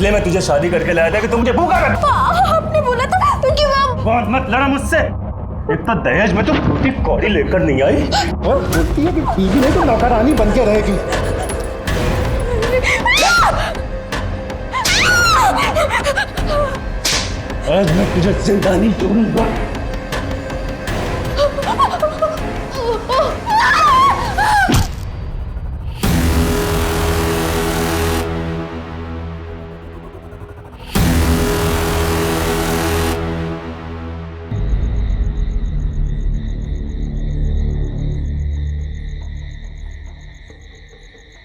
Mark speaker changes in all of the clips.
Speaker 1: इसलिए मैं तुझे शादी करके लाया था कि तू मुझे भूखा कर।
Speaker 2: आपने बोला था तो क्यों आप?
Speaker 1: बहुत मत लड़ा मुझसे। एक तो दहेज में तो रोटी कौड़ी लेकर नहीं आई और बोलती है कि बीवी नहीं तो नौकरानी बन के रहेगी। आज मैं तुझे जिंदा नहीं छोड़ूंगा।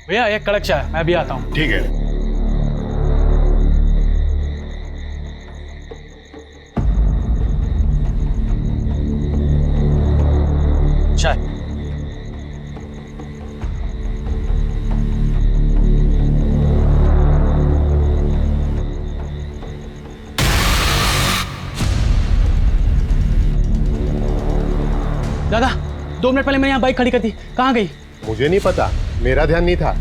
Speaker 3: भैया एक कड़क चाय, मैं भी आता हूँ।
Speaker 4: ठीक है।
Speaker 3: चाय। दादा 2 मिनट पहले मैं यहाँ बाइक खड़ी कर दी, कहाँ गई?
Speaker 4: मुझे नहीं पता, मेरा ध्यान नहीं था।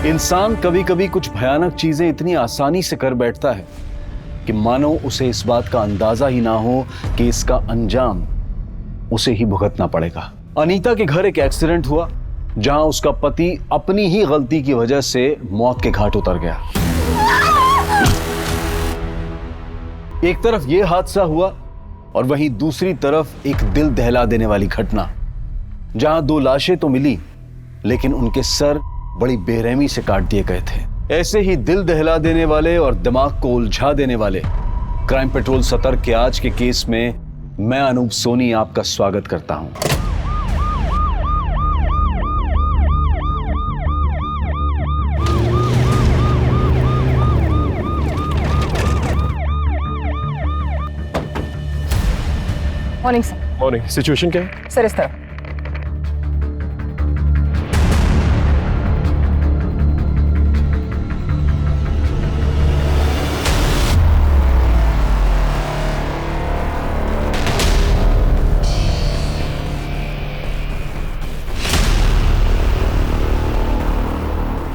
Speaker 5: इंसान कभी कभी कुछ भयानक चीजें इतनी आसानी से कर बैठता है कि मानो उसे इस बात का अंदाजा ही ना हो कि इसका अंजाम उसे ही भुगतना पड़ेगा। अनीता के घर एक एक्सीडेंट हुआ जहां उसका पति अपनी ही गलती की वजह से मौत के घाट उतर गया। एक तरफ यह हादसा हुआ और वहीं दूसरी तरफ एक दिल दहला देने वाली घटना जहां 2 लाशें तो मिली लेकिन उनके सर बड़ी बेरहमी से काट दिए गए थे। ऐसे ही दिल दहला देने वाले और दिमाग को उलझा देने वाले क्राइम पेट्रोल सतर्क के आज के केस में मैं अनूप सोनी आपका स्वागत करता हूं।
Speaker 2: Morning sir.
Speaker 4: मॉर्निंग। सिचुएशन क्या है?
Speaker 2: सर इस तरफ।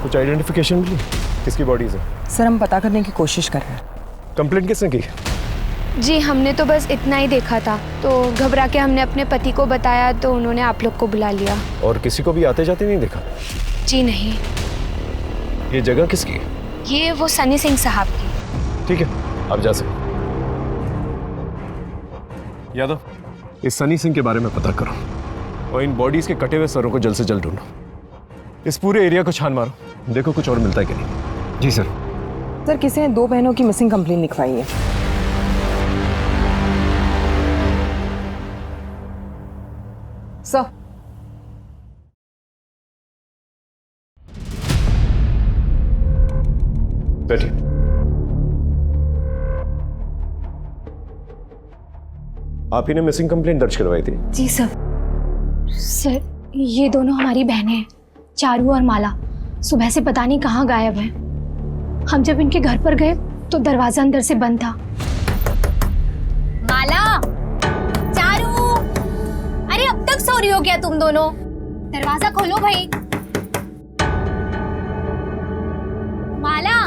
Speaker 4: कुछ आइडेंटिफिकेशन मिली? किसकी बॉडीज है?
Speaker 2: सर हम पता करने की कोशिश कर रहे हैं।
Speaker 4: कंप्लेंट किसने की?
Speaker 6: जी हमने तो बस इतना ही देखा था, तो घबरा के हमने अपने पति को बताया तो उन्होंने आप लोग को बुला लिया।
Speaker 4: और किसी को भी आते जाते नहीं देखा?
Speaker 6: जी नहीं।
Speaker 4: ये जगह किसकी है?
Speaker 6: ये वो सनी सिंह साहब की।
Speaker 4: ठीक है, आप जा सकते। यादव, इस सनी सिंह के बारे में पता करो और इन बॉडीज के कटे हुए सरों को जल्द से जल्द ढूंढो। इस पूरे एरिया को छान मारो, देखो कुछ और मिलता है कि नहीं। जी सर।
Speaker 2: सर किसी ने 2 बहनों की मिसिंग कंप्लेंट लिखवाई है। सर
Speaker 4: बैठिए। आप ही ने मिसिंग कंप्लेंट दर्ज करवाई थी?
Speaker 6: जी सर ये दोनों हमारी बहनें हैं, चारू और माला। सुबह से पता नहीं कहाँ गायब है। हम जब इनके घर पर गए तो दरवाजा अंदर से बंद था।
Speaker 7: माला, चारू, अरे अब तक सो रही हो क्या तुम दोनों? दरवाजा खोलो भाई। माला,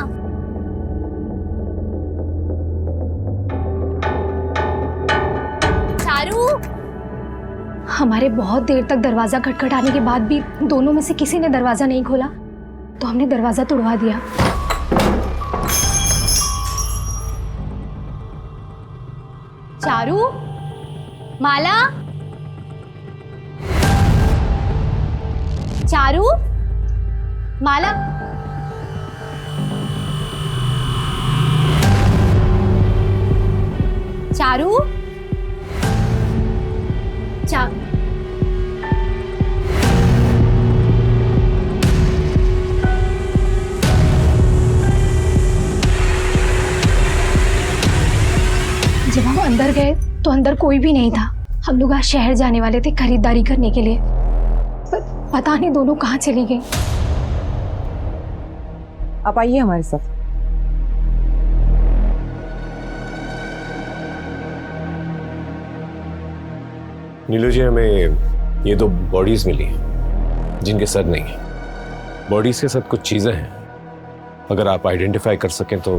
Speaker 7: चारू।
Speaker 6: हमारे बहुत देर तक दरवाजा खटखटाने के बाद भी दोनों में से किसी ने दरवाजा नहीं खोला, तो हमने दरवाजा तोड़वा दिया।
Speaker 7: चारू, माला, चारू, माला, चारू,
Speaker 6: जब हम अंदर गए तो अंदर कोई भी नहीं था। हम लोग आज शहर जाने वाले थे खरीदारी करने के लिए, पर पता नहीं दोनों कहाँ चली गई।
Speaker 2: आप आइए हमारे साथ।
Speaker 4: नीलू जी, हमें ये 2 बॉडीज मिली हैं जिनके सर नहीं है। बॉडीज के साथ कुछ चीजें हैं, अगर आप आइडेंटिफाई कर सकें तो।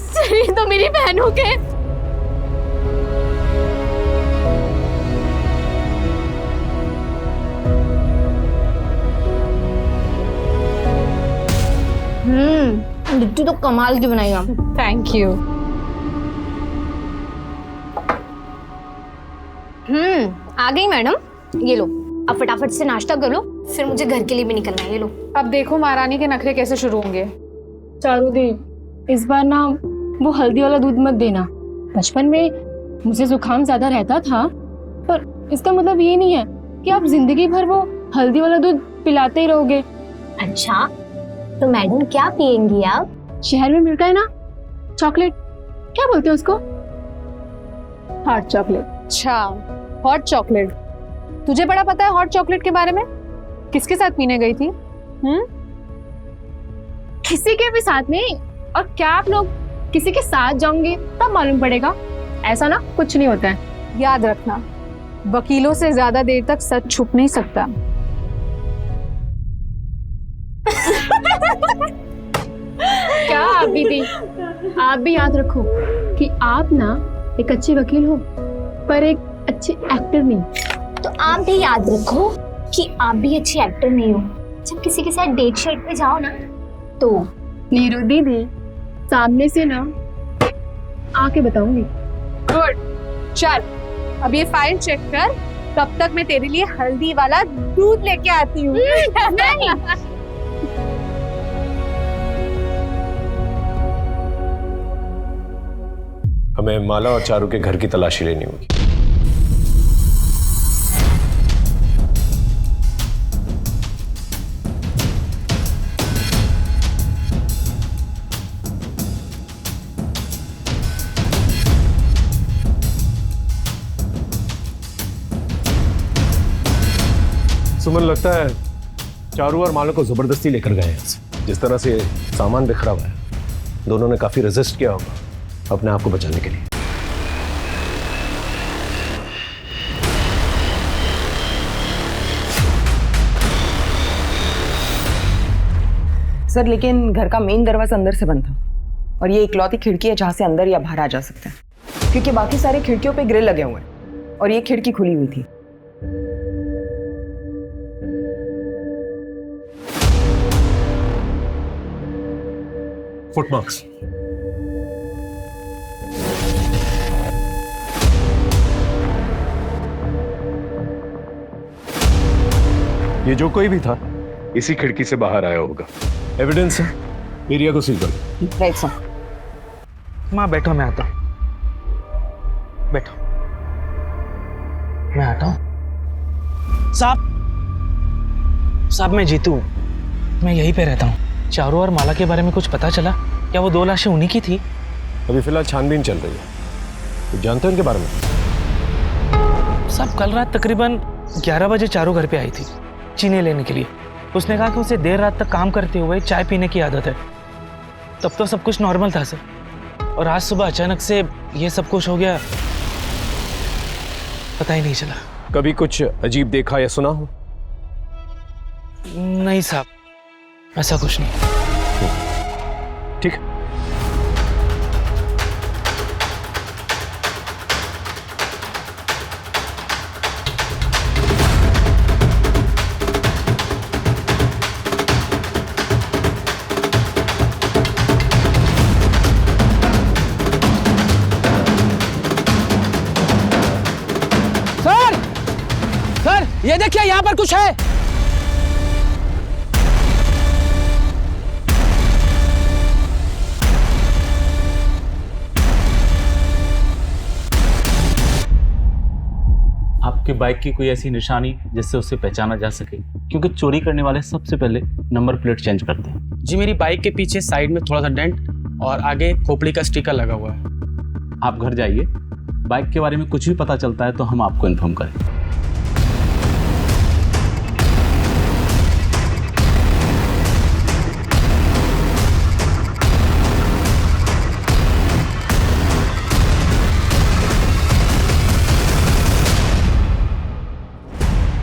Speaker 6: सर ये तो मेरी बहनों के।
Speaker 7: लिट्टी तो कमाल की बनाई आप।
Speaker 2: Thank you.
Speaker 7: आ गई मैडम, ये लो अब फटाफट से नाश्ता कर लो, फिर मुझे घर के लिए भी निकलना है। ये लो।
Speaker 8: अब देखो महारानी के नखरे कैसे शुरू होंगे।
Speaker 6: चारू दी, इस बार ना वो हल्दी वाला दूध मत देना। बचपन में मुझे जुकाम ज्यादा रहता था, पर इसका मतलब ये नहीं है कि आप जिंदगी भर वो हल्दी वाला दूध पिलाते ही रहोगे।
Speaker 7: अच्छा, तो मैडम क्या पियेंगी आप?
Speaker 6: शहर में मिलता है ना चॉकलेट, क्या बोलते हैं उसको?
Speaker 8: Hot chocolate. अच्छा, हॉट चॉकलेट। तुझे बड़ा पता है हॉट चॉकलेट के बारे में? किसके साथ पीने गई थी?
Speaker 6: किसी के भी साथ नहीं। और क्या आप लोग किसी के साथ जाओगे तब मालूम पड़ेगा। ऐसा ना कुछ नहीं होता है।
Speaker 8: याद रखना, वकीलों से ज्यादा देर तक सच छुप नहीं सकता।
Speaker 6: क्या आप भी आप भी याद रखो कि आप ना एक अच्छे वकील हो, पर एक अच्छे एक्टर नहीं।
Speaker 7: तो आप भी याद रखो कि आप भी अच्छी एक्टर नहीं हो। जब किसी के साथ डेट शेट पे जाओ ना, तो
Speaker 6: नीरू दीदी सामने से ना आके बताऊंगी।
Speaker 8: गुड, चल अब ये फाइल चेक कर, तब तक मैं तेरे लिए हल्दी वाला दूध लेके आती हूँ।
Speaker 6: नहीं।
Speaker 4: हमें माला और चारू के घर की तलाशी लेनी होगी। सुमन, लगता है चारू और माला को जबरदस्ती लेकर गए हैं। जिस तरह से सामान बिखरा हुआ है, दोनों ने काफी रेजिस्ट किया होगा अपने आप को बचाने के लिए।
Speaker 2: सर, लेकिन घर का मेन दरवाजा अंदर से बंद था और ये इकलौती खिड़की है जहां से अंदर या बाहर आ जा सकते हैं, क्योंकि बाकी सारे खिड़कियों पे ग्रिल लगे हुए हैं और ये खिड़की खुली हुई थी।
Speaker 4: फुटमार्क्स। ये जो कोई भी था इसी खिड़की से बाहर आया होगा। एविडेंस है, एरिया को सील करो।
Speaker 2: Right sir.
Speaker 3: माँ बैठो, मैं आता हूँ। बैठो, मैं आता हूँ। साहब मैं जीतू हूँ, मैं यहीं पे रहता हूँ। चारू और माला के बारे में कुछ पता चला? क्या वो 2 लाशें उन्हीं की थी?
Speaker 4: अभी फिलहाल छानबीन चल रही है। तो जानते हो इनके बारे में?
Speaker 3: साहब कल रात तकरीबन 11 बजे चारू घर पे आई थी चीनी लेने के लिए। उसने कहा कि उसे देर रात तक काम करते हुए चाय पीने की आदत है। तब तो सब कुछ नॉर्मल था सर, और आज सुबह अचानक से ये सब कुछ हो गया, पता ही नहीं चला।
Speaker 4: कभी कुछ अजीब देखा या सुना हो?
Speaker 3: नहीं साहब, ऐसा कुछ नहीं।
Speaker 4: ठीक है।
Speaker 3: सर ये देखिए, यहाँ पर कुछ है।
Speaker 9: आपकी बाइक की कोई ऐसी निशानी जिससे उसे पहचाना जा सके? क्योंकि चोरी करने वाले सबसे पहले नंबर प्लेट चेंज करते हैं।
Speaker 3: जी मेरी बाइक के पीछे साइड में थोड़ा सा डेंट और आगे खोपड़ी का स्टिकर लगा हुआ है।
Speaker 9: आप घर जाइए, बाइक के बारे में कुछ भी पता चलता है तो हम आपको इन्फॉर्म करें।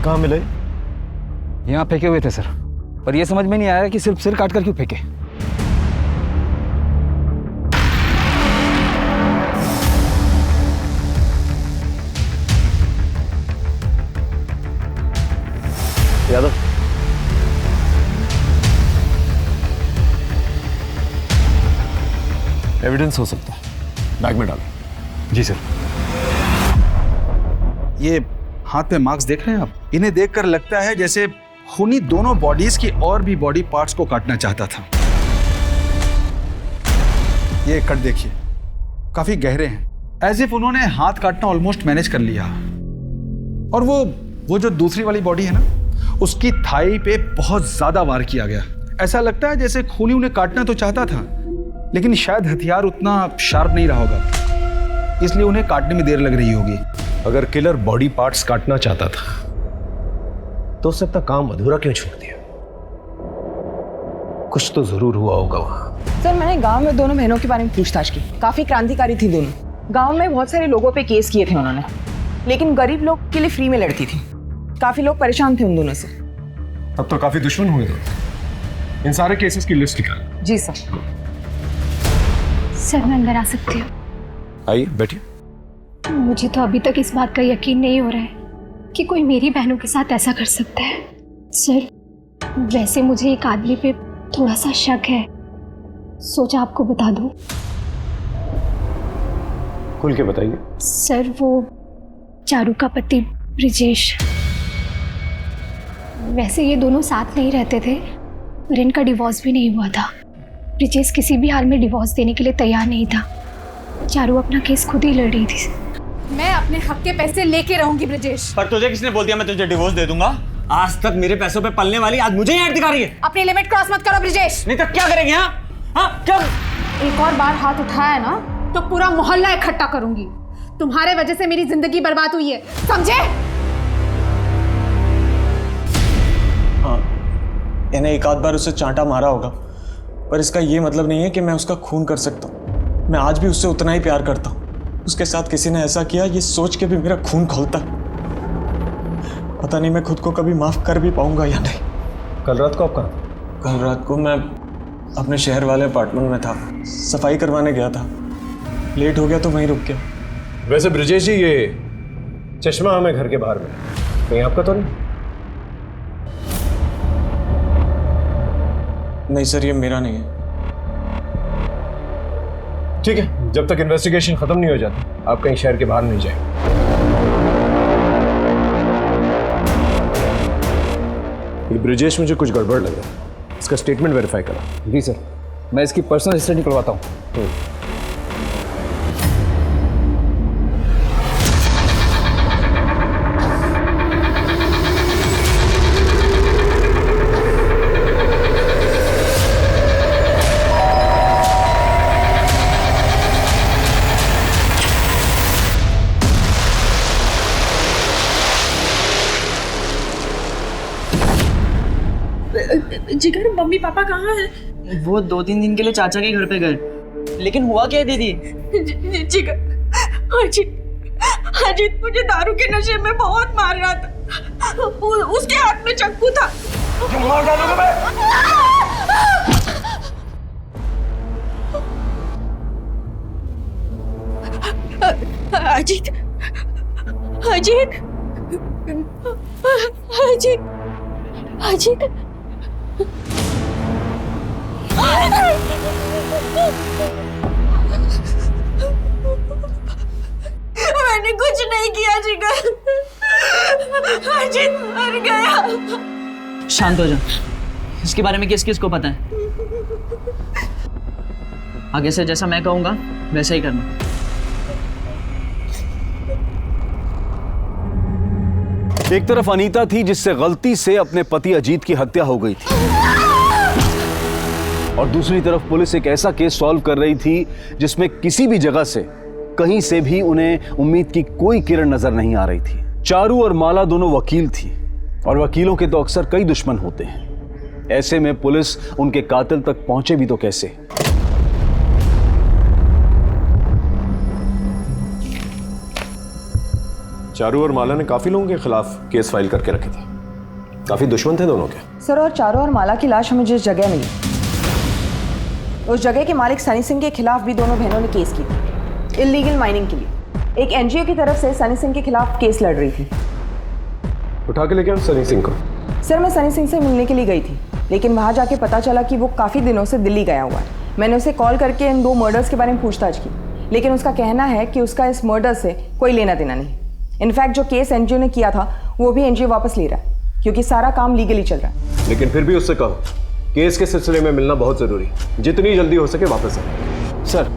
Speaker 4: कहाँ मिले?
Speaker 10: यहाँ फेंके हुए थे सर, पर यह समझ में नहीं आया कि सिर्फ सिर काट कर क्यों फेंके।
Speaker 4: यादव, एविडेंस हो सकता है, बैग में डालो।
Speaker 10: जी सर। ये हाथ पे मार्क्स देख रहे हैं आप? इन्हें देखकर लगता है जैसे खूनी दोनों बॉडीज की और भी बॉडी पार्ट्स को काटना चाहता था। ये कट देखिए, काफी गहरे हैं, एज इफ उन्होंने हाथ काटना ऑलमोस्ट मैनेज कर लिया। और वो जो दूसरी वाली बॉडी है ना, उसकी थाई पे बहुत ज्यादा वार किया गया। ऐसा लगता है जैसे खूनी उन्हें काटना तो चाहता था, लेकिन शायद हथियार उतना शार्प नहीं रहा होगा, इसलिए उन्हें काटने में देर लग रही होगी।
Speaker 4: अगर किलर बॉडी पार्ट्स काटना चाहता था तो उसने अपना काम अधूरा क्यों छोड़ दिया? कुछ तो जरूर हुआ होगा वहां।
Speaker 2: सर मैंने गांव में दोनों बहनों के बारे में पूछताछ की, काफी क्रांतिकारी थी दोनों। गांव में बहुत सारे लोगों पे केस किए थे उन्होंने, लेकिन गरीब लोग के लिए फ्री में लड़ती थी। काफी लोग परेशान थे उन दोनों से।
Speaker 4: अब तो काफी दुश्मन हुए दोनों। इन सारे केसेस की लिस्ट निकाल।
Speaker 2: जी सर।
Speaker 6: सर मैं अंदर आ सकती हूँ?
Speaker 4: आइए बैठिए।
Speaker 6: मुझे तो अभी तक इस बात का यकीन नहीं हो रहा है कि कोई मेरी बहनों के साथ ऐसा कर सकता है। सर वैसे मुझे एक आदमी पे थोड़ा सा शक है, सोचा आपको बता दूं।
Speaker 4: खुल के बताइए।
Speaker 6: सर वो चारू का पति ब्रिजेश, वैसे ये दोनों साथ नहीं रहते थे, पर इनका डिवोर्स भी नहीं हुआ था। ब्रिजेश किसी भी हाल में डिवोर्स देने के लिए तैयार नहीं था। चारू अपना केस खुद ही लड़ रही थी।
Speaker 8: मैं अपने हक के पैसे लेके रहूंगी ब्रिजेश।
Speaker 11: पर तुझे किसने बोल दिया मैं तुझे डिवोर्स दे दूंगा? आज तक मेरे पैसों पे पलने वाली आज मुझे ही दिखा रही है।
Speaker 8: अपनी लिमिट क्रॉस मत करो ब्रिजेश।
Speaker 11: नहीं तो क्या करेंगे? हाँ क्या?
Speaker 8: एक और बार हाथ उठाया ना तो पूरा मोहल्ला इकट्ठा करूंगी। तुम्हारे वजह से मेरी जिंदगी बर्बाद हुई है, समझे?
Speaker 11: हाँ, इन्हें एक आध बार उससे चांटा मारा होगा, पर इसका ये मतलब नहीं है कि मैं उसका खून कर सकता हूँ। मैं आज भी उससे उतना ही प्यार करता हूँ। उसके साथ किसी ने ऐसा किया ये सोच के भी मेरा खून खौलता है। पता नहीं मैं खुद को कभी माफ कर भी पाऊंगा या नहीं।
Speaker 4: कल रात को आप कहाँ थे?
Speaker 11: कल रात को मैं अपने शहर वाले अपार्टमेंट में था, सफाई करवाने गया था। लेट हो गया तो वहीं रुक गया।
Speaker 4: वैसे ब्रिजेश जी, ये चश्मा हमें घर के बाहर में कहीं आपका तो नहीं?
Speaker 11: नहीं सर, ये मेरा नहीं है।
Speaker 4: ठीक है, जब तक इन्वेस्टिगेशन खत्म नहीं हो जाती आप कहीं शहर के बाहर नहीं जाएंगे। ये ब्रिजेश मुझे कुछ गड़बड़ लग रहा है, इसका स्टेटमेंट वेरीफाई करा।
Speaker 10: जी सर, मैं इसकी पर्सनल हिस्ट्री निकलवाता हूँ।
Speaker 12: जिगर मम्मी पापा कहाँ हैं?
Speaker 3: वो 2-3 दिन के लिए चाचा के घर पे गए। लेकिन हुआ क्या है दीदी?
Speaker 12: जिगर अजीत मुझे दारू के नशे में बहुत मार रहा था। उसके हाथ में चाकू था।
Speaker 11: मार डालूंगा मैं।
Speaker 12: अजीत अजीत अजीत अजीत मैंने कुछ नहीं किया जिगर। अजीत मर गया।
Speaker 3: शांत हो जा। इसके बारे में किस किस को पता है? आगे से जैसा मैं कहूंगा वैसा ही करना।
Speaker 5: एक तरफ अनीता थी जिससे गलती से अपने पति अजीत की हत्या हो गई थी, और दूसरी तरफ पुलिस एक ऐसा केस सॉल्व कर रही थी जिसमें किसी भी जगह से, कहीं से भी उन्हें उम्मीद की कोई किरण नजर नहीं आ रही थी। चारू और माला दोनों वकील थी, और वकीलों के तो अक्सर कई दुश्मन होते हैं। ऐसे में पुलिस उनके कातिल तक पहुंचे भी तो कैसे।
Speaker 4: चारू और माला ने काफी लोगों के खिलाफ केस फाइल करके रखे थे, काफी दुश्मन थे दोनों के।
Speaker 2: सर, और चारू और माला की लाश हमें जिस जगह मिली, उस जगह के मालिक सनी सिंह के खिलाफ भी दोनों बहनों ने केस की थी, इल्लीगल माइनिंग के लिए। एक एनजीओ की तरफ से सनी सिंह के खिलाफ केस लड़ रही थी।
Speaker 4: उठा के लेके आओ सनी सिंह को।
Speaker 2: सर, मैं सनी सिंह से मिलने के लिए गई थी, लेकिन वहां जाके पता चला कि वो काफी दिनों से दिल्ली गया हुआ है। मैंने उसे कॉल करके इन 2 मर्डर्स के बारे में पूछताछ की, लेकिन उसका कहना है कि उसका इस मर्डर से कोई लेना देना नहीं। इनफैक्ट जो केस एनजीओ ने किया था वो भी एनजीओ वापस ले रहा है, क्योंकि सारा काम लीगली चल रहा है।
Speaker 4: लेकिन फिर भी उससे कहो केस के सिलसिले में मिलना बहुत जरूरी, जितनी जल्दी हो सके वापस आए।
Speaker 10: सर,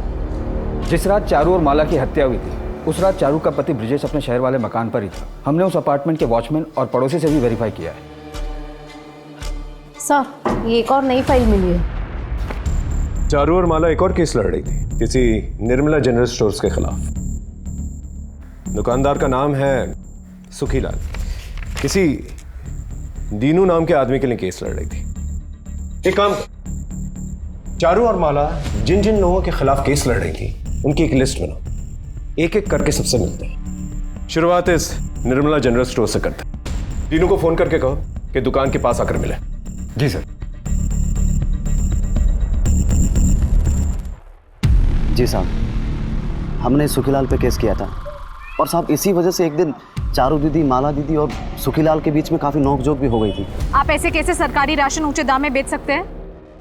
Speaker 10: जिस रात चारू और माला की हत्या हुई थी, उस रात चारू का पति ब्रिजेश अपने शहर वाले मकान पर ही था। हमने उस अपार्टमेंट के वॉचमैन और पड़ोसी से भी वेरीफाई किया है।
Speaker 8: सर, ये एक और नई फाइल मिली है।
Speaker 4: चारू और माला एक और केस लड़ रही थी, किसी निर्मला जनरल स्टोर्स के खिलाफ। दुकानदार का नाम है सुखीलाल। किसी दीनू नाम के आदमी के लिए केस लड़ रही थी। एक काम, चारू और माला जिन जिन लोगों के खिलाफ केस लड़ रही थी उनकी एक लिस्ट बनाओ, एक एक करके सबसे मिलते हैं। शुरुआत इस निर्मला जनरल स्टोर से करते हैं। दीनू को फोन करके कहो कि दुकान के पास आकर मिले।
Speaker 10: जी सर।
Speaker 13: जी साहब, हमने सुखीलाल पे केस किया था, और साहब इसी वजह से एक दिन चारू दीदी, माला दीदी और सुखीलाल के बीच में काफी नोकझोंक भी हो गई थी।
Speaker 8: आप ऐसे कैसे सरकारी राशन ऊंचे दाम में बेच सकते हैं?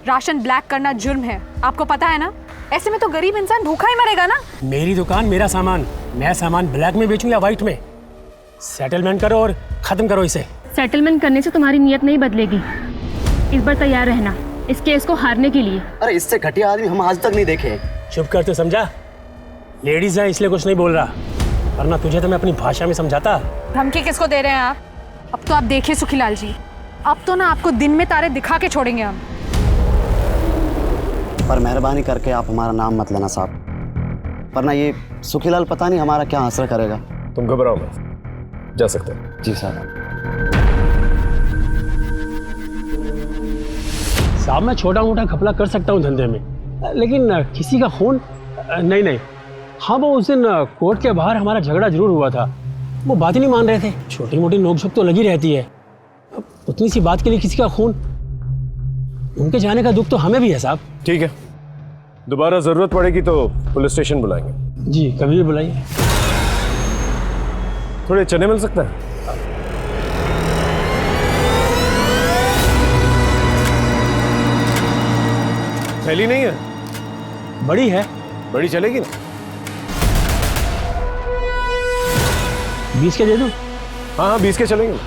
Speaker 8: राशन ब्लैक करना जुर्म है, आपको पता है ना? ऐसे में तो गरीब इंसान भूखा ही मरेगा ना।
Speaker 14: मेरी दुकान, मेरा सामान, मैं सामान ब्लैक में बेचूं या व्हाइट में? सेटलमेंट करो और खत्म करो इसे।
Speaker 6: सेटलमेंट करने से तुम्हारी नीयत नहीं बदलेगी। इस बार तैयार रहना इस केस को हारने के लिए।
Speaker 13: अरे इससे घटिया आदमी हम आज तक नहीं देखे।
Speaker 14: चुप कर, तो समझा? लेडीज है इसलिए कुछ नहीं बोल रहा, वरना तुझे तो मैं अपनी भाषा में समझाता।
Speaker 8: धमकी किसको दे रहे हैं आप? अब तो आप देखिए सुखीलाल जी, अब तो ना आपको दिन में तारे दिखा के छोड़ेंगे हम।
Speaker 13: पर मेहरबानी करके आप हमारा नाम मत लेना साहब, वरना ये सुखीलाल पता नहीं हमारा क्या असर करेगा।
Speaker 4: तुम घबराओ मत, जा सकते हो।
Speaker 13: जी साहब।
Speaker 14: साहब, मैं छोटा मोटा घपला कर सकता हूँ धंधे में, लेकिन किसी का खून नहीं। हाँ, वो उस दिन कोर्ट के बाहर हमारा झगड़ा जरूर हुआ था, वो बात ही नहीं मान रहे थे। छोटी मोटी नोकझोंक तो लगी रहती है, उतनी सी बात के लिए किसी का खून, उनके जाने का दुख तो हमें भी है साहब।
Speaker 4: ठीक है, दोबारा जरूरत पड़ेगी तो पुलिस स्टेशन बुलाएंगे।
Speaker 14: जी, कभी भी बुलाइए।
Speaker 4: थोड़े चने मिल सकते हैं? थैली नहीं है?
Speaker 14: बड़ी है।
Speaker 4: बड़ी चलेगी ना?
Speaker 14: 20 के दे दूं?
Speaker 4: हाँ, 20 के चलेंगे।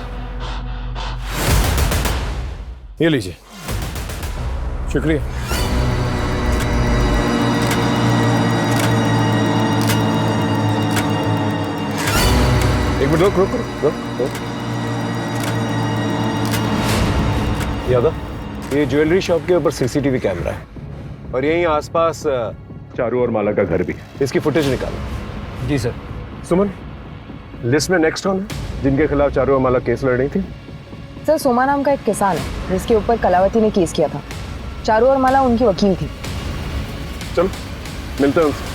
Speaker 4: ये लीजिए। शुक्रिया। एक मिनट रुक। यादव, ये ज्वेलरी शॉप के ऊपर सीसीटीवी कैमरा है, और यहीं आसपास चारू और माला का घर भी है। इसकी फुटेज निकालो।
Speaker 10: जी सर।
Speaker 4: सुमन, लिस्ट में नेक्स्ट कौन है जिनके खिलाफ चारू और माला केस लड़ रही थी?
Speaker 2: सर, सोमा नाम का एक किसान है जिसके ऊपर कलावती ने केस किया था। चारू और माला उनकी वकील थी।
Speaker 4: चलो मिलते हैं उनसे।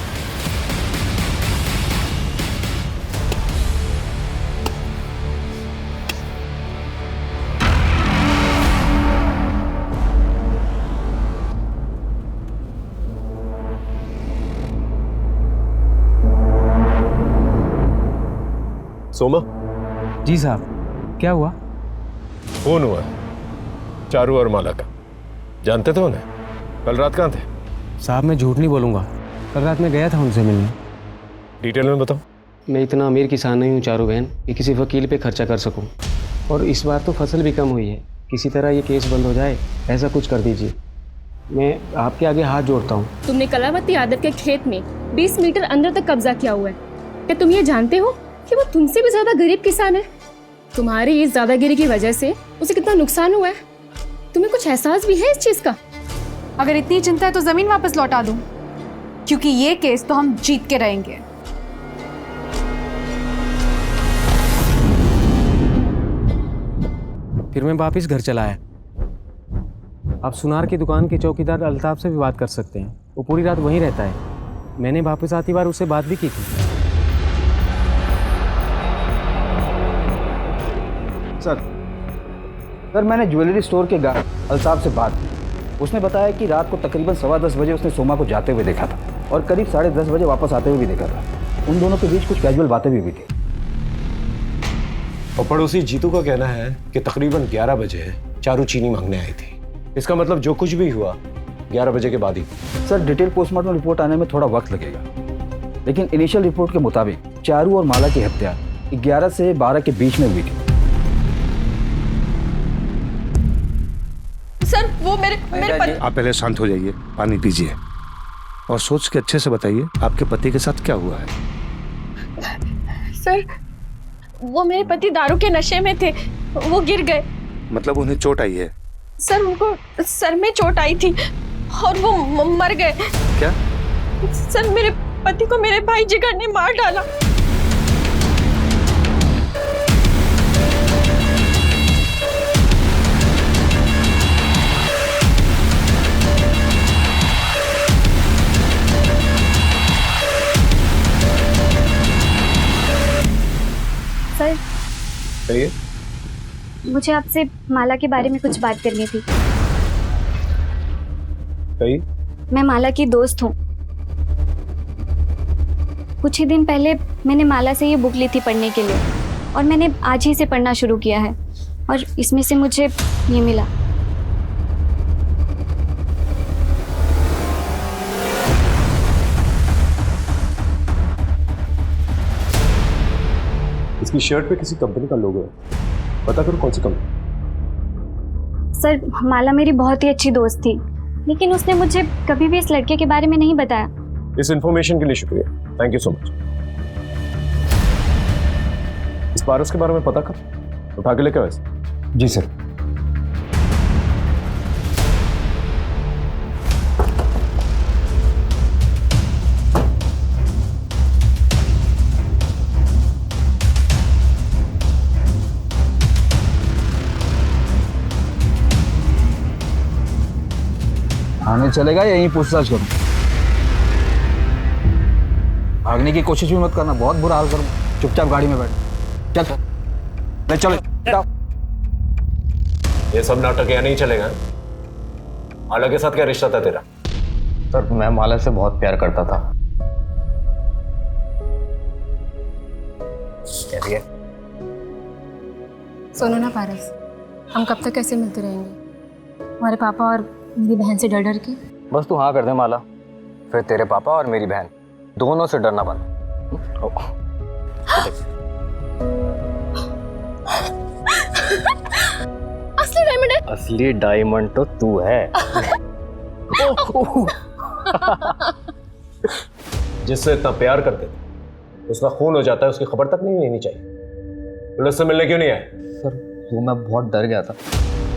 Speaker 4: सोमा।
Speaker 3: जी साहब, क्या हुआ?
Speaker 4: फोन हुआ चारू और माला का। जानते थे उन्हें? कल रात कहाँ थे?
Speaker 3: साहब, मैं झूठ नहीं बोलूँगा, कल रात मैं गया था उनसे मिलने।
Speaker 4: डिटेल में बताओ।
Speaker 3: मैं इतना अमीर किसान नहीं हूँ चारू बहन कि किसी वकील पे खर्चा कर सकूँ, और इस बार तो फसल भी कम हुई है। किसी तरह ये केस बंद हो जाए, ऐसा कुछ कर दीजिए। मैं आपके आगे हाथ जोड़ता हूँ।
Speaker 6: तुमने कलावती यादव के खेत में 20 मीटर अंदर तक कब्जा किया हुआ है। क्या तुम ये जानते हो कि वो तुमसे भी ज्यादा गरीब किसान है? तुम्हारी इस दादागिरी की वजह से उसे कितना नुकसान हुआ है, तुम्हें कुछ एहसास भी है इस चीज का?
Speaker 8: अगर इतनी चिंता है तो जमीन वापस लौटा दूं, क्योंकि ये केस तो हम जीत के रहेंगे।
Speaker 15: फिर मैं वापस घर चला आया। आप सुनार की दुकान के चौकीदार अल्ताफ से भी बात कर सकते हैं, वो पूरी रात वहीं रहता है। मैंने वापस आती बार उससे बात भी की थी।
Speaker 10: सर मैंने ज्वेलरी स्टोर के गार्ड अल्ताफ से बात की। उसने बताया कि रात को तकरीबन 10:15 बजे उसने सोमा को जाते हुए देखा था और करीब 10:30 बजे वापस आते हुए भी देखा था। उन दोनों के बीच कुछ कैजुअल बातें भी हुई थी।
Speaker 4: और पड़ोसी जीतू का कहना है कि तकरीबन 11 बजे चारू चीनी मांगने आई थी। इसका मतलब जो कुछ भी हुआ 11 बजे के बाद ही।
Speaker 10: सर डिटेल पोस्टमार्टम रिपोर्ट आने में थोड़ा वक्त लगेगा, लेकिन इनिशियल रिपोर्ट के मुताबिक चारू और माला की हत्या 11 से 12 के बीच में हुई थी।
Speaker 12: सर वो मेरे पति।
Speaker 1: आप पहले शांत हो जाइए, पानी पीजिए और सोच के अच्छे से बताइए आपके पति के साथ क्या हुआ है।
Speaker 12: सर वो मेरे पति दारू के नशे में थे, वो गिर गए।
Speaker 1: मतलब उन्हें चोट आई है?
Speaker 12: सर उनको सर में चोट आई थी और वो मर गए।
Speaker 1: क्या?
Speaker 12: सर मेरे पति को मेरे भाई जिगर ने मार डाला।
Speaker 16: सर
Speaker 4: कहिए।
Speaker 16: मुझे आपसे माला के बारे में कुछ बात करनी थी।
Speaker 4: कहिए।
Speaker 16: मैं माला की दोस्त हूँ। कुछ ही दिन पहले मैंने माला से ये बुक ली थी पढ़ने के लिए और मैंने आज ही से पढ़ना शुरू किया है और इसमें से मुझे ये मिला।
Speaker 4: इसकी शर्ट पे किसी कंपनी का लोगो है, पता करो कौन सी कंपनी।
Speaker 16: सर माला मेरी बहुत ही अच्छी दोस्त थी, लेकिन उसने मुझे कभी भी इस लड़के के बारे में नहीं बताया।
Speaker 4: इस इंफॉर्मेशन के लिए शुक्रिया, थैंक यू सो मच। इस पारस के बारे में पता कर, उठा के लेकर वैसे।
Speaker 10: जी सर। थाने चलेगा या यहीं पूछताछ करूं? भागने की कोशिश भी मत करना, बहुत बुरा हाल करूं। चुपचाप गाड़ी में बैठ। चल ले चले।
Speaker 4: ये सब नाटक यहाँ नहीं चलेगा। माला के साथ क्या रिश्ता था तेरा?
Speaker 17: सर मैं माला से बहुत प्यार करता था।
Speaker 4: क्या?
Speaker 6: सुनो ना पारस, हम कब तक ऐसे मिलते रहेंगे? हमारे पापा और मेरी बहन से डर डर के।
Speaker 17: बस तू हाँ कर दे माला, फिर तेरे पापा और मेरी बहन दोनों से डरना बंद।
Speaker 6: असली डायमंड है।
Speaker 17: असली डायमंड तो तू है।
Speaker 4: जिससे इतना प्यार करते थे उसका खून हो जाता है, उसकी खबर तक नहीं लेनी चाहिए। पुलिस से मिलने क्यों नहीं आए?
Speaker 17: सर वो मैं बहुत डर गया था।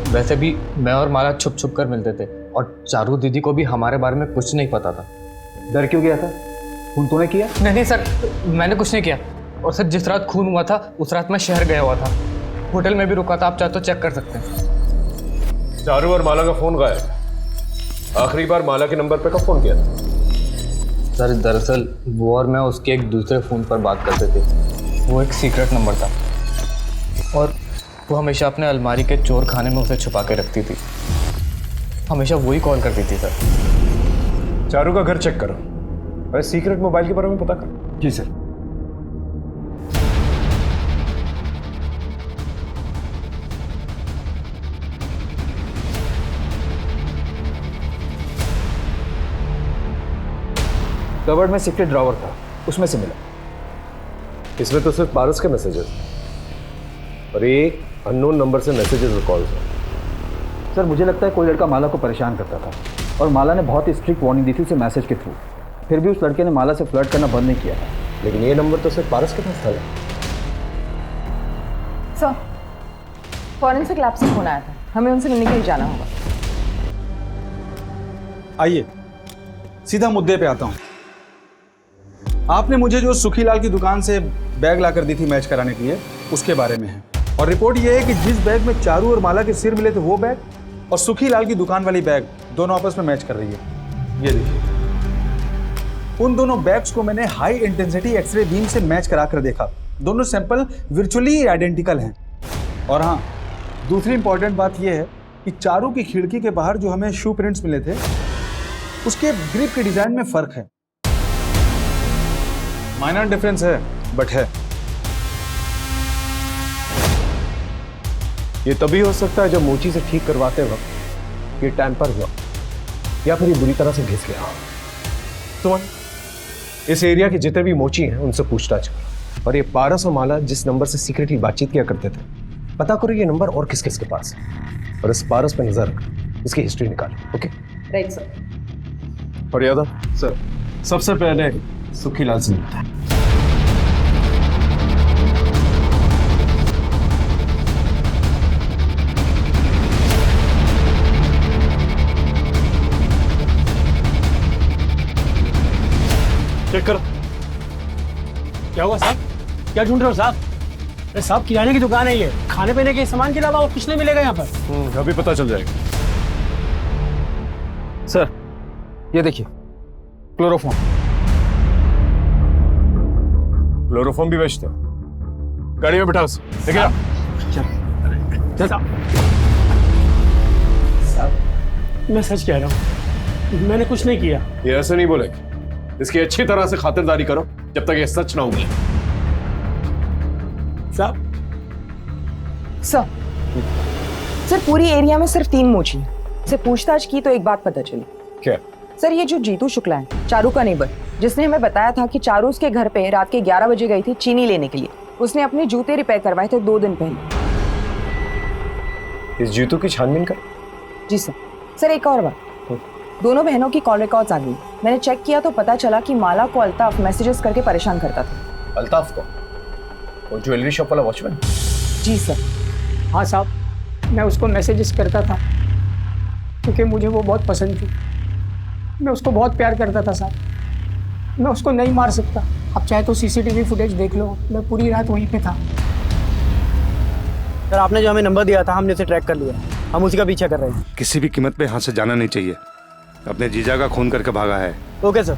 Speaker 17: वैसे भी मैं और माला छुप छुप कर मिलते थे और चारू दीदी को भी हमारे बारे में कुछ नहीं पता था।
Speaker 10: डर क्यों गया था? खून तूने किया?
Speaker 3: नहीं सर, मैंने कुछ नहीं किया। और सर जिस रात खून हुआ था उस रात मैं शहर गया हुआ था, होटल में भी रुका था, आप चाहे तो चेक कर सकते हैं।
Speaker 4: चारू और माला का फोन गायब। आखिरी बार माला के नंबर पे कब फोन किया था?
Speaker 17: सर दरअसल वो और मैं उसके एक दूसरे फ़ोन पर बात करते थे। वो एक सीक्रेट नंबर था और वो हमेशा अपने अलमारी के चोर खाने में उसे छुपा के रखती थी। हमेशा वही कॉल करती थी सर।
Speaker 4: चारू का घर चेक करो और सीक्रेट मोबाइल के बारे में पता करो।
Speaker 10: जी सर। कवर्ड में सीक्रेट ड्रॉवर था, उसमें से मिला।
Speaker 4: इसमें तो सिर्फ पारस के मैसेजेस और एक अननोन नंबर से मैसेजेस और कॉल्स हैं।
Speaker 10: सर मुझे लगता है कोई लड़का माला को परेशान करता था और माला ने बहुत ही स्ट्रिक्ट वार्निंग दी थी उसे मैसेज के थ्रू। फिर भी उस लड़के ने माला से फ्लर्ट करना बंद नहीं किया था।
Speaker 4: लेकिन ये नंबर तो सिर्फ पारस के पास था।
Speaker 8: सर
Speaker 2: फॉरेंसिक लैब से फोन आया था, हमें उनसे मिलने के लिए जाना होगा।
Speaker 10: आइए सीधा मुद्दे पे आता हूँ। आपने मुझे जो सुखीलाल की दुकान से बैग लाकर दी थी मैच कराने के लिए, उसके बारे में है। और रिपोर्ट ये है कि जिस बैग में चारू और माला के सिर मिले थे वो बैग और सुखीलाल की दुकान वाली बैग दोनों आपस में मैच कर रही है। ये देखिए, उन दोनों बैग्स को मैंने हाई इंटेंसिटी एक्सरे बीम से मैच करा कर देखा। दोनों सैंपल वर्चुअली आइडेंटिकल हैं। और हाँ, दूसरी इंपॉर्टेंट बात यह है कि चारू की खिड़की के बाहर जो हमें शू प्रिंट्स मिले थे, उसके ग्रिप के डिजाइन में फर्क है। माइनर डिफरेंस है, बट है।
Speaker 4: ये तभी हो सकता है जब मोची से ठीक करवाते वक्त ये टैंपर हुआ या फिर ये बुरी तरह से घिस गया। सुमन, इस एरिया के जितने भी मोची हैं उनसे पूछताछ करो। और ये पारस और माला जिस नंबर से सीक्रेटली बातचीत किया करते थे, पता करो ये नंबर और किस किस के पास है। और इस पारस पे नजर रखो, इसकी हिस्ट्री निकालो। Okay
Speaker 2: right sir.
Speaker 4: और यादव सर, सबसे पहले सुखीलाल से मिलता है।
Speaker 14: चेक करो। क्या हुआ साहब? क्या ढूंढ रहे हो साहब? अरे साहब, किराने की दुकान है ये, खाने पीने के सामान के अलावा और कुछ नहीं मिलेगा यहाँ पर।
Speaker 4: अभी पता चल जाएगा।
Speaker 10: सर ये देखिए, क्लोरोफॉर्म।
Speaker 4: क्लोरोफॉर्म भी बेचते हो? गाड़ी में बिठा उसे, लेके आओ।
Speaker 14: साहब मैं सच कह रहा हूँ, मैंने कुछ नहीं किया।
Speaker 4: ये ऐसे नहीं बोलेगा। इसकी अच्छी तरह से खातिरदारी करो जब तक ये सच ना उगले।
Speaker 14: साहब
Speaker 2: सर पूरी एरिया में सिर्फ 3 मोची हैं। से पूछताछ की तो एक बात पता चली।
Speaker 4: क्या?
Speaker 2: सर ये जो जीतू शुक्ला है, चारू का नेबर, जिसने हमें बताया था कि चारू उसके घर पे रात के 11 बजे गई थी चीनी लेने के लिए। उसने अपने जूते रिपेयर करवाए थे 2 दिन पहले।
Speaker 4: इस जीतू की छानबीन कर।
Speaker 2: जी सर। सर एक और बात, दोनों बहनों की कॉल रिकॉर्ड्स आ गई। मैंने चेक किया तो पता चला कि माला को अल्ताफ मैसेजेस करके परेशान करता था।
Speaker 4: अल्ताफ को? वो ज्वेलरी शॉप वाला वॉचमैन?
Speaker 2: जी सर।
Speaker 18: हाँ साहब, मैं उसको मैसेजेस करता था क्योंकि मुझे वो बहुत पसंद थी। मैं उसको बहुत प्यार करता था साहब। मैं उसको नहीं मार सकता। आप चाहे तो सीसीटीवी फुटेज देख लो, मैं पूरी रात वहीं पे था।
Speaker 3: सर आपने जो हमें नंबर दिया था, हमने उसे ट्रैक कर लिया। हम उसी का पीछा कर रहे हैं।
Speaker 19: किसी भी कीमत पे यहाँ से जाना नहीं चाहिए। अपने जीजा का खून करके भागा है।
Speaker 3: Okay sir.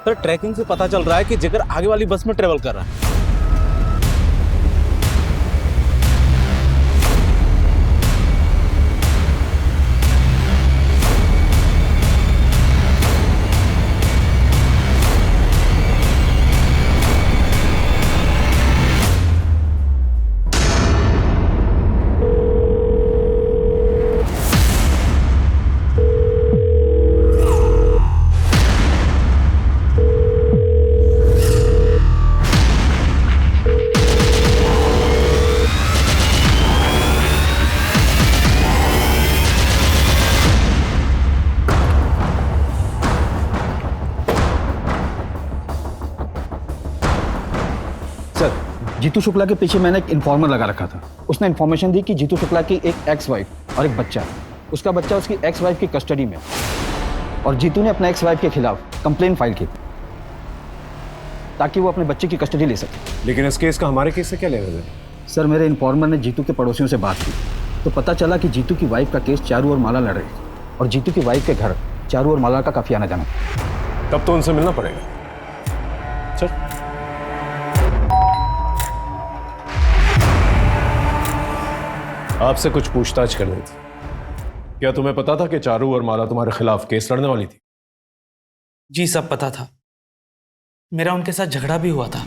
Speaker 9: सर ट्रैकिंग से पता चल रहा है कि जिगर आगे वाली बस में ट्रेवल कर रहा है।
Speaker 5: जीतू शुक्ला के पीछे मैंने एक इन्फॉर्मर लगा रखा था। उसने इन्फॉर्मेशन दी कि जीतू शुक्ला की एक एक्स वाइफ और एक बच्चा है। उसका बच्चा उसकी एक्स वाइफ की कस्टडी में, और जीतू ने अपने एक्स वाइफ के खिलाफ कंप्लेंट फाइल की ताकि वो अपने बच्चे की कस्टडी ले सके।
Speaker 4: लेकिन इस केस का हमारे केस से क्या लेना देना?
Speaker 5: सर मेरे इन्फॉर्मर ने जीतू के पड़ोसियों से बात की तो पता चला कि जीतू की वाइफ का केस चारू और माला लड़ रही थी और जीतू की वाइफ के घर चारू और माला का काफी आना जाना।
Speaker 4: तब तो उनसे मिलना पड़ेगा। चल। आपसे कुछ पूछताछ करनी थी। क्या तुम्हें पता था कि चारू और माला तुम्हारे खिलाफ केस लड़ने वाली थी?
Speaker 3: जी सब पता था। मेरा उनके साथ झगड़ा भी हुआ था।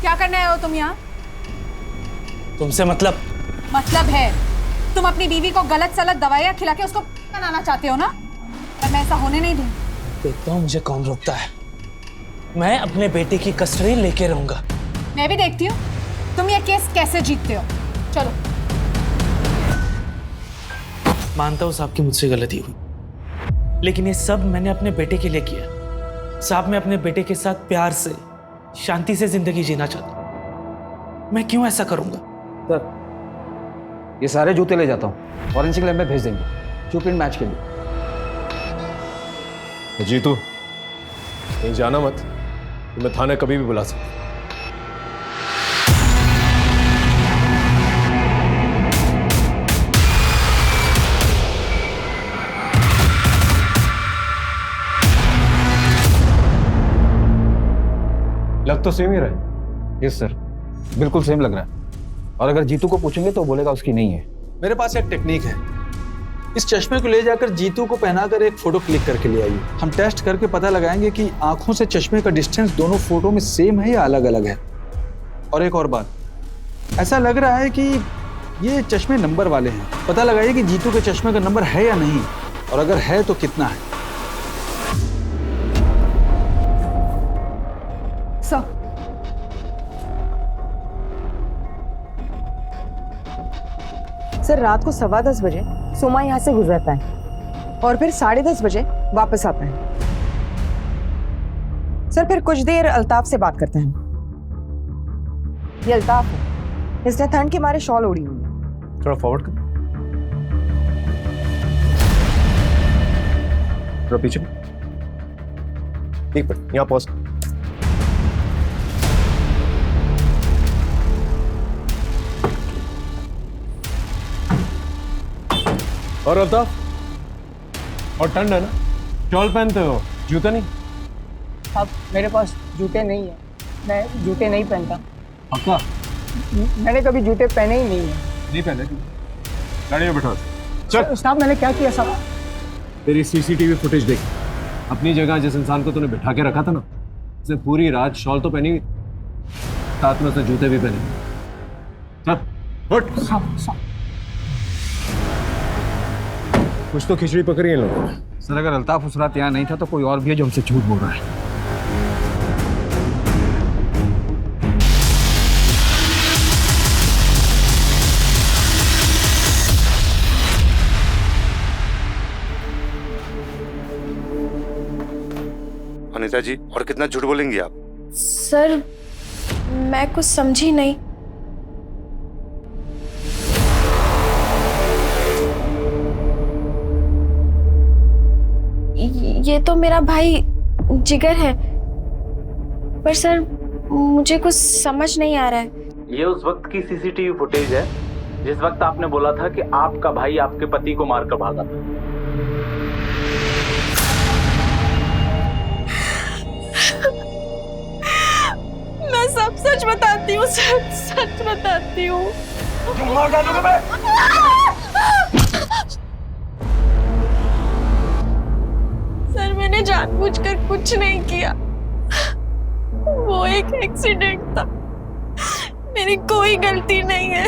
Speaker 8: क्या करने आए हो तुम यहाँ?
Speaker 3: तुमसे मतलब
Speaker 8: है तुम अपनी बीवी को गलत सलत दवाइयाँ खिला के उसको बनाना चाहते हो ना? पर मैं ऐसा होने नहीं दूंगी।
Speaker 3: देखता हूँ मुझे कौन रोकता है। मैं अपने बेटे की कस्टडी लेके रहूंगा।
Speaker 8: मैं भी देखती हूँ तुम ये केस कैसे जीतते हो। चलो।
Speaker 3: मानता हूँ साहब की मुझसे गलती हुई, लेकिन ये सब मैंने अपने बेटे के लिए किया। साहब मैं अपने बेटे के साथ प्यार से शांति से जिंदगी जीना चाहता हूँ। मैं क्यों ऐसा करूंगा?
Speaker 15: सर
Speaker 10: ये सारे जूते ले जाता हूँ, फॉरेंसिक लैब में भेज देंगे शू प्रिंट मैच के लिए।
Speaker 4: जीतू, कहीं जाना मत, तुम्हें थाने कभी भी बुला सकता।
Speaker 10: लग तो सेम ही रहा है। यस सर, बिल्कुल सेम लग रहा है। और अगर जीतू को पूछेंगे तो बोलेगा उसकी नहीं है। मेरे पास एक टेक्निक है, इस चश्मे को ले जाकर जीतू को पहनाकर एक फोटो क्लिक करके ले आइए। हम टेस्ट करके पता लगाएंगे कि आंखों से चश्मे का डिस्टेंस दोनों फोटो में सेम है या अलग अलग है। और एक और बात, ऐसा लग रहा है कि ये चश्मे नंबर वाले हैं। पता लगाइए कि जीतू के चश्मे का नंबर है या नहीं, और अगर है तो कितना है।
Speaker 2: सर रात को 10:15 बजे सोमा यहाँ से गुजरता है और फिर 10:30 बजे वापस आता है। सर फिर कुछ देर अल्ताफ से बात करते हैं। ये अल्ताफ है, इसने ठंड के मारे शॉल ओढ़ी हुई है।
Speaker 4: थोड़ा फॉरवर्ड कर, थोड़ा पीछे, एक मिनट यहाँ पॉज। और अल्ताफ, और ठंड है ना, शॉल पहनते हो, जूता नहीं?
Speaker 18: अब मेरे पास जूते नहीं है, मैं जूते नहीं पहनता।
Speaker 4: पक्का?
Speaker 18: मैंने कभी जूते पहने ही नहीं है।
Speaker 4: नहीं पहने? गाड़ी में बैठो। चल।
Speaker 18: साहब मैंने क्या किया साहब?
Speaker 4: तेरी सीसीटीवी फुटेज देख। अपनी जगह जिस इंसान को तूने बिठा के रखा था ना, उसने पूरी रात शॉल तो पहनी, साथ में उसने जूते भी पहने। चल उठ। कुछ तो खिचड़ी पकड़ी है लोगों ने।
Speaker 10: सर अगर अल्ताफ उस रात यहाँ नहीं था तो कोई और भी है जो हमसे झूठ बोल रहा है।
Speaker 19: अनीता जी, और कितना झूठ बोलेंगी आप?
Speaker 12: सर मैं कुछ समझी नहीं। ये तो मेरा भाई जिगर है, पर सर मुझे कुछ समझ नहीं आ रहा है।
Speaker 9: ये उस वक्त की सीसीटीवी फुटेज है जिस वक्त आपने बोला था कि आपका भाई आपके पति को मारकर भागा था।
Speaker 12: मैं सब सच बताती हूँ सर, सच बताती हूँ।
Speaker 1: तुम मार डालोगे मैं?
Speaker 12: सर मैंने जानबूझकर कुछ नहीं किया, वो एक एक्सीडेंट था, मेरी कोई गलती नहीं है।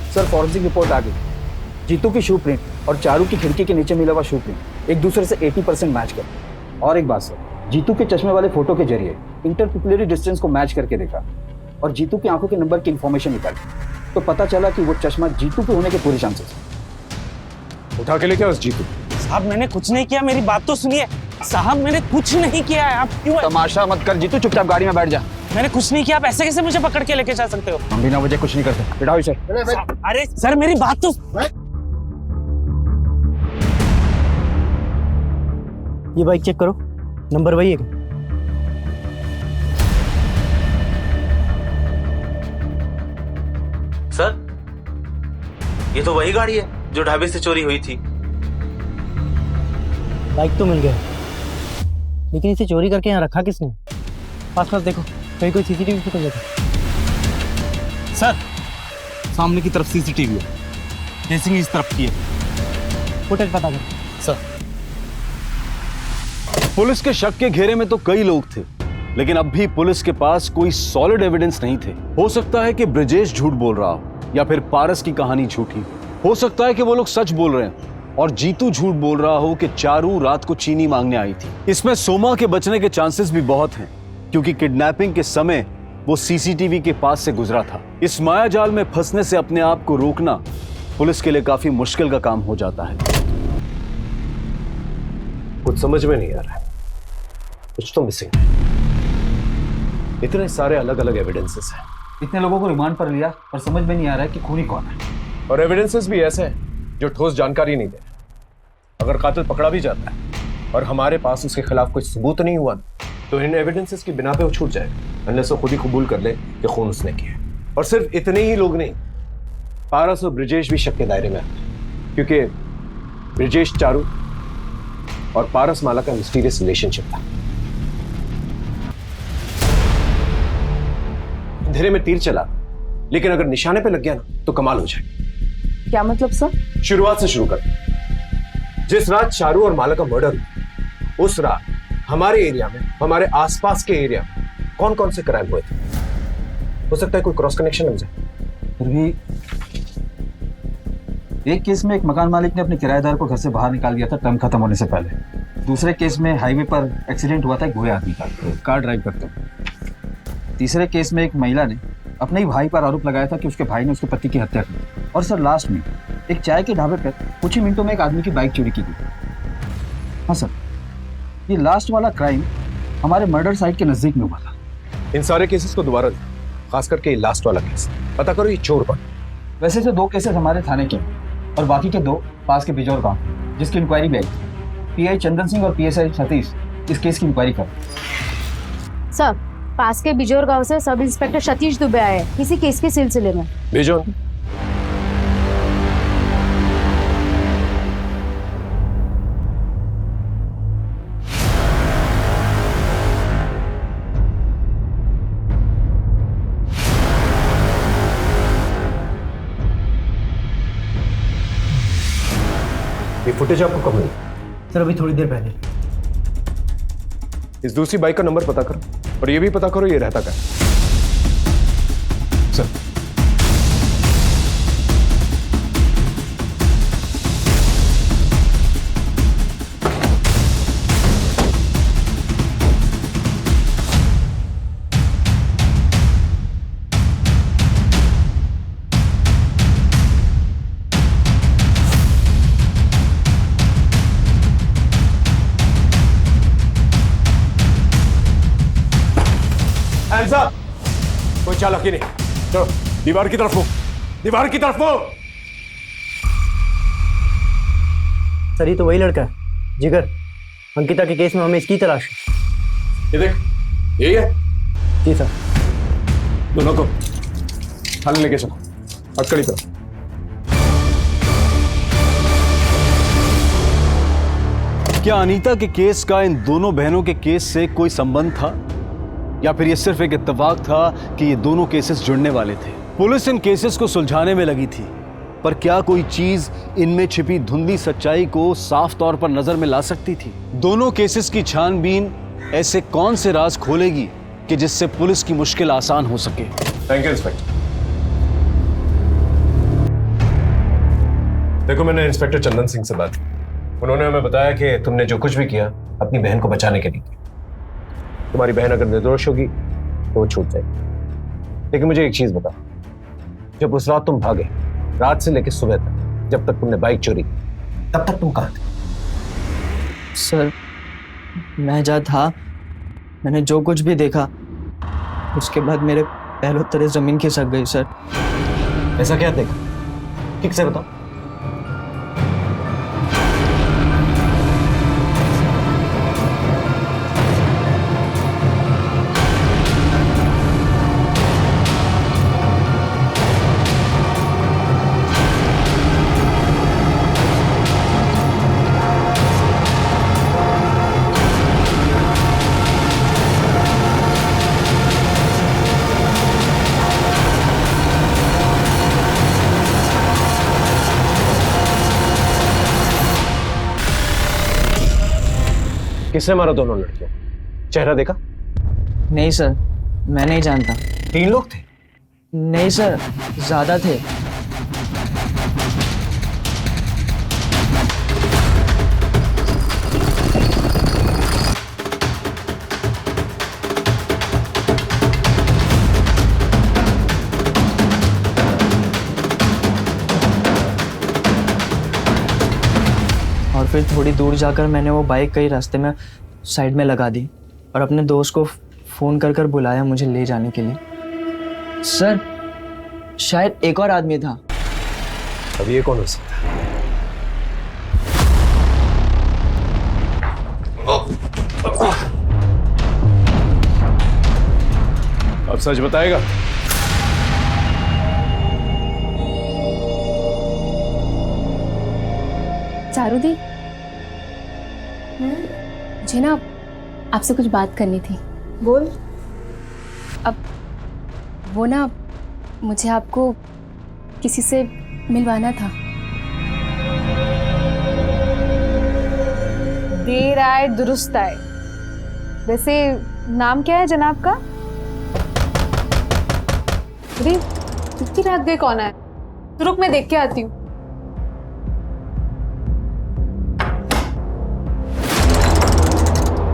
Speaker 10: सर फॉरेंसिक रिपोर्ट आ गई। जीतू की शू प्रिंट और चारू की खिड़की के नीचे मिला हुआ शू प्रिंट एक दूसरे से 80% मैच कर। और एक बात सर, जीतू के चश्मे वाले फोटो के जरिए इंटरपिपुलरी डिस्टेंस को मैच करके देखा और जीतू की आंखों के नंबर की इंफॉर्मेशन निकाली, तो पता चला कि वो चश्मा जीतू के होने के पूरे चांसेस।
Speaker 4: उठा के लेके उस जीतू।
Speaker 3: साहब मैंने कुछ नहीं किया, मेरी बात तो सुनिए। साहब मैंने कुछ नहीं किया है, आप क्यों
Speaker 10: तमाशा मत कर जीतू, चुपचाप गाड़ी में बैठ जा।
Speaker 3: मैंने कुछ नहीं किया, आप ऐसे कैसे मुझे पकड़ के लेके जा सकते हो?
Speaker 10: हम बिना वजह कुछ नहीं करते, बिठाओ इसे।
Speaker 3: अरे सर मेरी बात तो,
Speaker 15: ये बाइक चेक करो, नंबर वही है।
Speaker 9: सर ये तो वही गाड़ी है जो ढाबे से चोरी हुई थी।
Speaker 15: बाइक तो मिल गया, लेकिन इसे चोरी करके यहाँ रखा किसने? पास देखो, कहीं कोई सीसीटीवी फुटेज है?
Speaker 9: सर सामने की तरफ सीसीटीवी है, फेसिंग इस तरफ की है।
Speaker 15: फुटेज पता कर
Speaker 9: सर।
Speaker 5: पुलिस के शक के घेरे में तो कई लोग थे, लेकिन अब भी पुलिस के पास कोई सॉलिड एविडेंस नहीं थे। हो सकता है कि ब्रजेश झूठ बोल रहा हो, या फिर पारस की कहानी झूठी हो सकता है कि वो लोग सच बोल रहे हैं और जीतू झूठ बोल रहा हो कि चारू रात को चीनी मांगने आई थी। इसमें सोमा के बचने के चांसेस भी बहुत हैं, क्योंकि किडनैपिंग के समय वो सीसीटीवी के पास से गुजरा था। इस मायाजाल में फंसने से अपने आप को रोकना पुलिस के लिए काफी मुश्किल का काम हो जाता है।
Speaker 4: कुछ समझ में नहीं आ रहा है, कुछ तो मिसिंग है। इतने सारे अलग अलग एविडेंसेस हैं।
Speaker 10: इतने लोगों को रिमांड पर लिया पर समझ में नहीं आ रहा है कि खूनी कौन है।
Speaker 4: और एविडेंसेस भी ऐसे हैं जो ठोस जानकारी नहीं दे रहे। अगर कातिल पकड़ा भी जाता है और हमारे पास उसके खिलाफ कोई सबूत नहीं हुआ तो इन एविडेंसेस की बिना पे वो छूट जाएगा, अनलेस वो खुद ही कबूल कर ले कि खून उसने किया। और सिर्फ इतने ही लोग नहीं, पारस और ब्रिजेश भी शक के दायरे में आते, क्योंकि ब्रिजेश चारू और पारस माला का मिस्टीरियस रिलेशनशिप था। अंधेरे में तीर चला, लेकिन अगर निशाने पे लग गया ना तो कमाल हो जाए।
Speaker 2: क्या मतलब सर?
Speaker 4: शुरुआत से शुरू कर। जिस रात चारू और माला का मर्डर हुआ, उस रात हमारे एरिया में, हमारे आसपास के एरिया में कौन कौन से क्राइम हुए थे? हो सकता है कोई क्रॉस कनेक्शन लग जाए।
Speaker 10: फिर भी एक केस में एक मकान मालिक ने अपने किराएदार को घर से बाहर निकाल दिया था टर्म खत्म होने से पहले। दूसरे केस में हाईवे पर एक्सीडेंट हुआ था एक गोया आदमी का, कार ड्राइव करते हुए। तीसरे केस में एक महिला ने अपने ही भाई पर आरोप लगाया था कि उसके भाई ने उसके पति की हत्या की। और सर लास्ट में एक चाय के ढाबे पर कुछ ही मिनटों में एक आदमी की बाइक चोरी की गई। हाँ सर, ये लास्ट वाला क्राइम हमारे मर्डर साइट के नजदीक में हुआ था।
Speaker 4: इन सारे केसेस को दोबारा, खास करके लास्ट वाला केस, पता करो ये चोर कौन।
Speaker 10: वैसे तो 2 केसेस हमारे थाने के और बाकी के 2 पास के बिजौर गांव, जिसकी इंक्वायरी भी आई। पीआई चंदन सिंह और पीएसआई सतीश इस केस की इंक्वायरी कर।
Speaker 20: सर, पास के बिजौर गांव से सब इंस्पेक्टर सतीश दुबे आए किसी केस के सिलसिले में।
Speaker 4: बिजौर ये फुटेज आपको कब मिली?
Speaker 17: सर अभी थोड़ी देर पहले।
Speaker 4: इस दूसरी बाइक का नंबर पता करो और ये भी पता करो ये रहता क्या। सर कोई चालाकी नहीं, चलो दीवार की तरफ हो, दीवार की तरफ हो।
Speaker 17: सर ये तो वही लड़का है, जिगर। अंकिता के केस में हमें इसकी तलाश है।
Speaker 4: ये देख, यही है।
Speaker 17: जी सर।
Speaker 4: दोनों को थाने लेके चलो, हथकड़ी पर।
Speaker 5: क्या अनीता के केस का इन दोनों बहनों के केस से कोई संबंध था, या फिर यह सिर्फ एक इत्तेफाक था कि ये दोनों केसेस जुड़ने वाले थे? पुलिस इन केसेस को सुलझाने में लगी थी, पर क्या कोई चीज इनमें छिपी धुंधली सच्चाई को साफ तौर पर नजर में ला सकती थी? दोनों केसेस की छानबीन ऐसे कौन से राज खोलेगी कि जिससे पुलिस की मुश्किल आसान हो सके?
Speaker 4: Thank you inspector. देखो, मैंने इंस्पेक्टर चंदन सिंह से बात की। उन्होंने हमें बताया कि तुमने जो कुछ भी किया अपनी बहन को बचाने के लिए किया। तुम्हारी बहन अगर निर्दोष होगी तो वो छूट जाएगी। लेकिन मुझे एक चीज बता, जब उस रात तुम भागे, रात से लेकर सुबह तक, जब तक तुमने बाइक चोरी की, तब तक तुम कहाँ थे?
Speaker 17: सर मैं जहाँ था, मैंने जो कुछ भी देखा, उसके बाद मेरे पैरों तले जमीन खिसक गई सर।
Speaker 4: ऐसा क्या देखा? ठीक से बताओ। किसने मारा दोनों लड़कियों? चेहरा देखा?
Speaker 17: नहीं सर, मैं नहीं जानता।
Speaker 4: 3 लोग थे?
Speaker 17: नहीं सर, ज्यादा थे। फिर थोड़ी दूर जाकर मैंने वो बाइक कहीं रास्ते में साइड में लगा दी और अपने दोस्त को फ़ोन कर बुलाया मुझे ले जाने के लिए। सर शायद एक और आदमी था।
Speaker 4: अब ये कौन हो सकता है? अब सच बताएगा?
Speaker 6: चारूदी, मुझे ना आपसे कुछ बात करनी थी।
Speaker 2: बोल।
Speaker 6: अब वो ना मुझे आपको किसी से मिलवाना था।
Speaker 8: देर आए दुरुस्त आए। वैसे नाम क्या है जनाब का? अरे इतनी रात गए कौन है? तो रुक मैं देख के आती हूँ।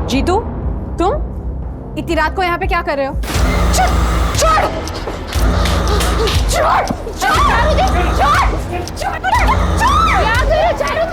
Speaker 8: जीतू, तुम इतनी रात को यहाँ पे क्या कर रहे हो? छोड़! छोड़! छोड़! क्या कर रहे हो चारू?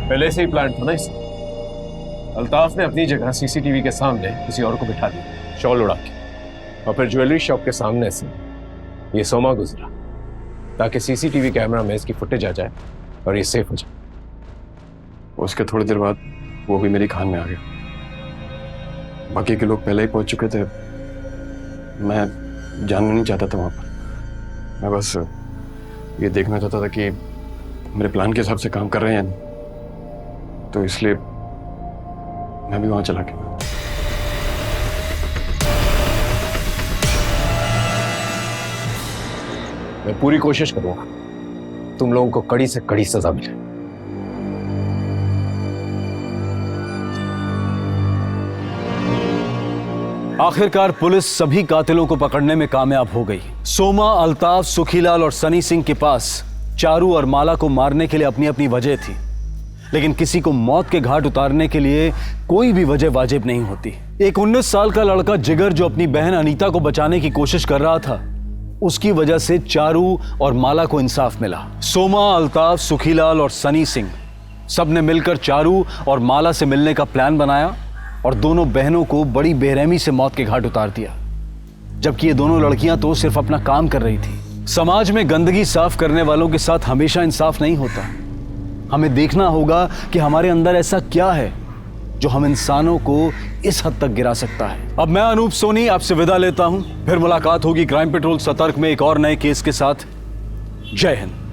Speaker 4: पहले से ही प्लान था ना इस। अल्ताफ ने अपनी जगह सीसीटीवी के सामने किसी और को बिठा दिया, शॉल उड़ा के, और फिर ज्वेलरी शॉप के सामने से ये सोमा गुजरा ताकि सीसीटीवी कैमरा में इसकी फुटेज आ जाए और ये सेफ हो जाए।
Speaker 21: उसके थोड़ी देर बाद वो भी मेरी खान में आ गया। बाकी के लोग पहले ही पहुंच चुके थे, मैं जानना नहीं चाहता था वहां पर। मैं बस ये देखना चाहता था कि मेरे प्लान के हिसाब से काम कर रहे हैं या नहीं, तो इसलिए मैं भी वहां चला गया।
Speaker 4: मैं पूरी कोशिश करूंगा तुम लोगों को कड़ी से कड़ी सजा मिले।
Speaker 5: आखिरकार पुलिस सभी कातिलों को पकड़ने में कामयाब हो गई। सोमा, अल्ताफ, सुखीलाल और सनी सिंह के पास चारू और माला को मारने के लिए अपनी अपनी वजह थी, लेकिन किसी को मौत के घाट उतारने के लिए कोई भी वजह वाजिब नहीं होती। एक 19 साल का लड़का जिगर जो अपनी बहन अनीता को बचाने की कोशिश कर रहा था, उसकी वजह से चारू और माला को इंसाफ मिला। सोमा, अल्ताफ, सुखीलाल और सनी सिंह सबने मिलकर चारू और माला से मिलने का प्लान बनाया और दोनों बहनों को बड़ी बेरहमी से मौत के घाट उतार दिया। जबकि ये दोनों लड़कियां तो सिर्फ अपना काम कर रही थी। समाज में गंदगी साफ करने वालों के साथ हमेशा इंसाफ नहीं होता। हमें देखना होगा कि हमारे अंदर ऐसा क्या है जो हम इंसानों को इस हद तक गिरा सकता है। अब मैं अनूप सोनी आपसे विदा लेता हूं, फिर मुलाकात होगी क्राइम पेट्रोल सतर्क में एक और नए केस के साथ। जय हिंद।